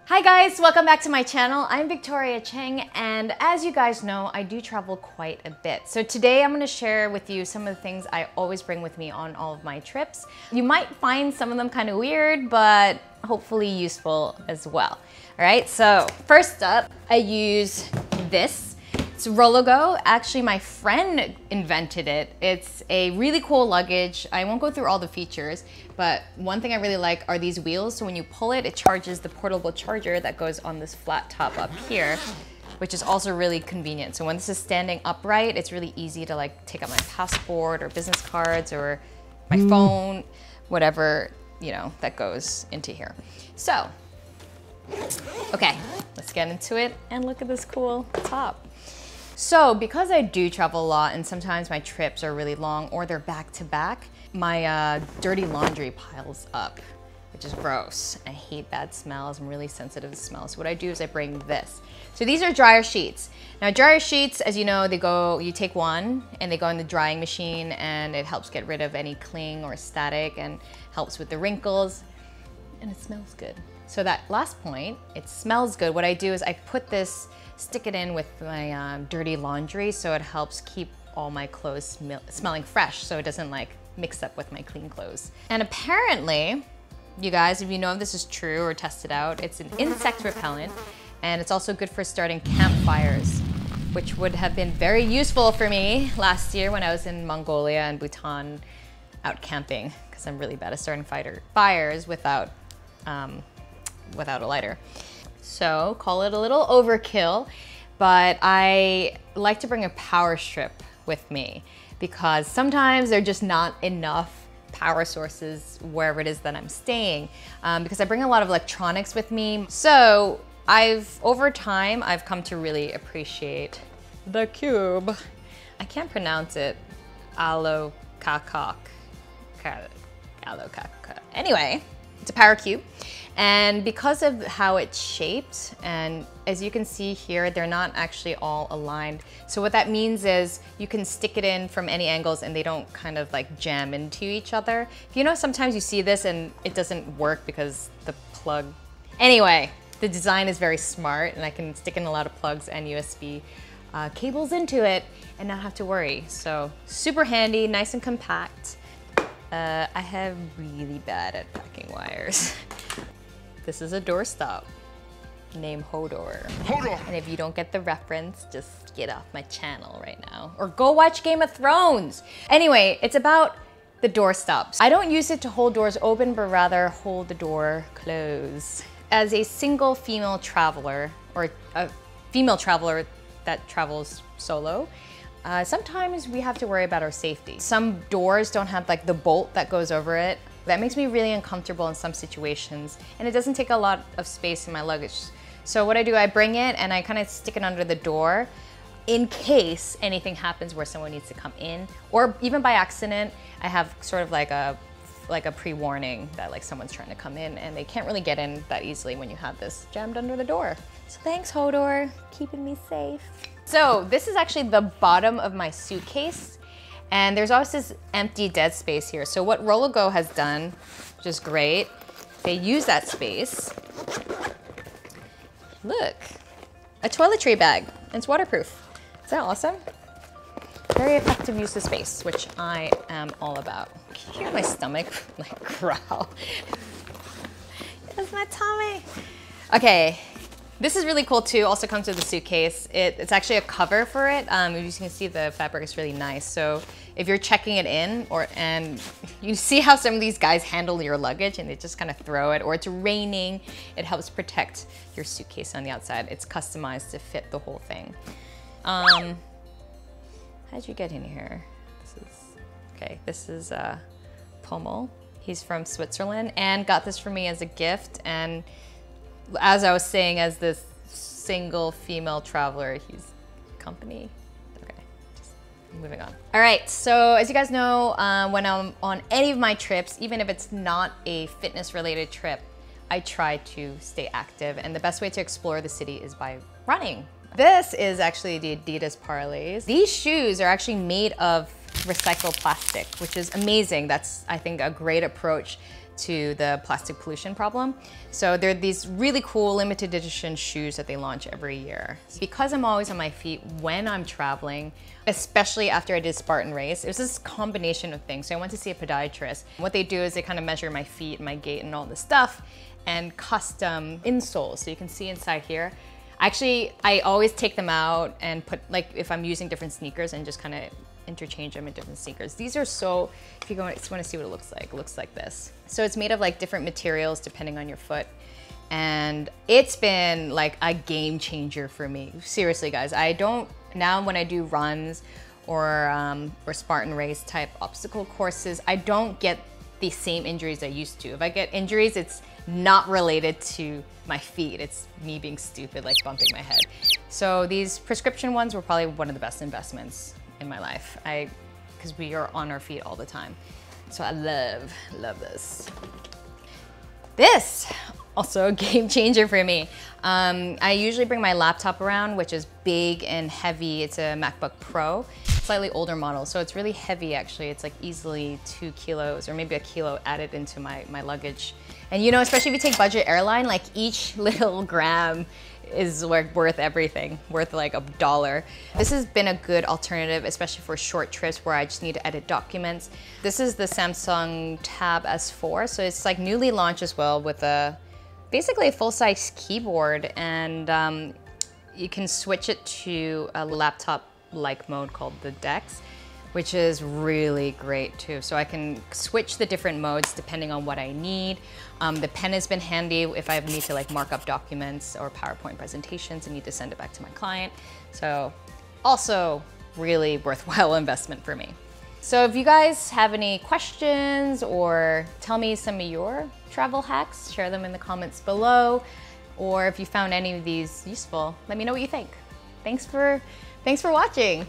Hi guys, welcome back to my channel. I'm Victoria Cheng, and as you guys know, I do travel quite a bit. So today I'm going to share with you some of the things I always bring with me on all of my trips. You might find some of them kind of weird, but hopefully useful as well. All right, so first up, I use this. It's ROLLOGO. Actually, my friend invented it. It's a really cool luggage. I won't go through all the features, but one thing I really like are these wheels. So when you pull it, it charges the portable charger that goes on this flat top up here, which is also really convenient. So when this is standing upright, it's really easy to like take out my passport or business cards or my phone, whatever, you know, that goes into here. So, okay, let's get into it and look at this cool top. So because I do travel a lot and sometimes my trips are really long or they're back to back, my dirty laundry piles up, which is gross. I hate bad smells. I'm really sensitive to smells. So what I do is I bring this. So these are dryer sheets. Now dryer sheets, as you know, you take one and they go in the drying machine and it helps get rid of any cling or static and helps with the wrinkles, and it smells good. So that last point, it smells good. What I do is I stick it in with my dirty laundry so it helps keep all my clothes smelling fresh so it doesn't like mix up with my clean clothes. And apparently, you guys, if you know if this is true or tested out, it's an insect repellent and it's also good for starting campfires, which would have been very useful for me last year when I was in Mongolia and Bhutan out camping, because I'm really bad at starting fires without a lighter. So call it a little overkill, but I like to bring a power strip with me because sometimes there are just not enough power sources wherever it is that I'm staying, because I bring a lot of electronics with me. So over time, I've come to really appreciate the cube. I can't pronounce it. ALLOCACOS. Anyway, it's a Powercube. And because of how it's shaped, and as you can see here, they're not actually all aligned. So what that means is you can stick it in from any angles and they don't kind of like jam into each other. You know, sometimes you see this and it doesn't work because the plug. Anyway, the design is very smart and I can stick in a lot of plugs and USB cables into it and not have to worry. So super handy, nice and compact. I have really bad at packing wires. This is a doorstop named HODOR. HODOR! And if you don't get the reference, just get off my channel right now. Or go watch Game of Thrones! Anyway, it's about the doorstops. I don't use it to hold doors open, but rather hold the door closed. As a single female traveler, or a female traveler that travels solo, sometimes we have to worry about our safety. Some doors don't have like the bolt that goes over it. That makes me really uncomfortable in some situations, and it doesn't take a lot of space in my luggage. So what I do, I bring it and I kind of stick it under the door in case anything happens where someone needs to come in, or even by accident, I have sort of like a pre-warning that like someone's trying to come in and they can't really get in that easily when you have this jammed under the door. So thanks, HODOR, keeping me safe. So this is actually the bottom of my suitcase. And there's always this empty dead space here. So what ROLLOGO has done, which is great, they use that space. Look, a toiletry bag. It's waterproof. Is that awesome? Very effective use of space, which I am all about. Can you hear my stomach like growl? It's my tummy. Okay. This is really cool too, also comes with a suitcase. It's actually a cover for it. As you can see, the fabric is really nice. So if you're checking it in, and you see how some of these guys handle your luggage and they just kind of throw it, or it's raining, it helps protect your suitcase on the outside. It's customized to fit the whole thing. How'd you get in here? This is Pommel. He's from Switzerland and got this for me as a gift. And as I was saying, as this single female traveler, he's company. Okay, just moving on. All right, so as you guys know, when I'm on any of my trips, even if it's not a fitness related trip, I try to stay active. And the best way to explore the city is by running. This is actually the Adidas Parlays. These shoes are actually made of recycled plastic, which is amazing. That's, I think, a great approach to the plastic pollution problem. So they're these really cool limited edition shoes that they launch every year. Because I'm always on my feet when I'm traveling, especially after I did Spartan race, it was this combination of things. So I went to see a podiatrist. What they do is they kind of measure my feet, my gait, and all this stuff, and custom insoles. So you can see inside here. Actually, I always take them out and put, like, if I'm using different sneakers, and just kind of interchange them in different sneakers. These are so, if you want to see what it looks like this. So it's made of like different materials depending on your foot. And it's been like a game changer for me. Seriously, guys, I don't, now when I do runs or Spartan race type obstacle courses, I don't get the same injuries I used to. If I get injuries, it's not related to my feet. It's me being stupid, like bumping my head. So these prescription ones were probably one of the best investments in my life. Because we are on our feet all the time. So I love this. This, also a game changer for me. I usually bring my laptop around, which is big and heavy. It's a MacBook Pro, slightly older model. So it's really heavy actually. It's like easily 2 kilos or maybe 1 kilo added into my luggage. And you know, especially if you take budget airline, like each little gram is worth everything, worth like $1. This has been a good alternative, especially for short trips where I just need to edit documents. This is the Samsung Tab S4, so it's like newly launched as well with basically a full-size keyboard, and you can switch it to a laptop-like mode called the Dex, which is really great too. So I can switch the different modes depending on what I need. The pen has been handy if I need to like mark up documents or PowerPoint presentations and need to send it back to my client. So also really worthwhile investment for me. So if you guys have any questions or tell me some of your travel hacks, share them in the comments below. Or if you found any of these useful, let me know what you think. Thanks for watching.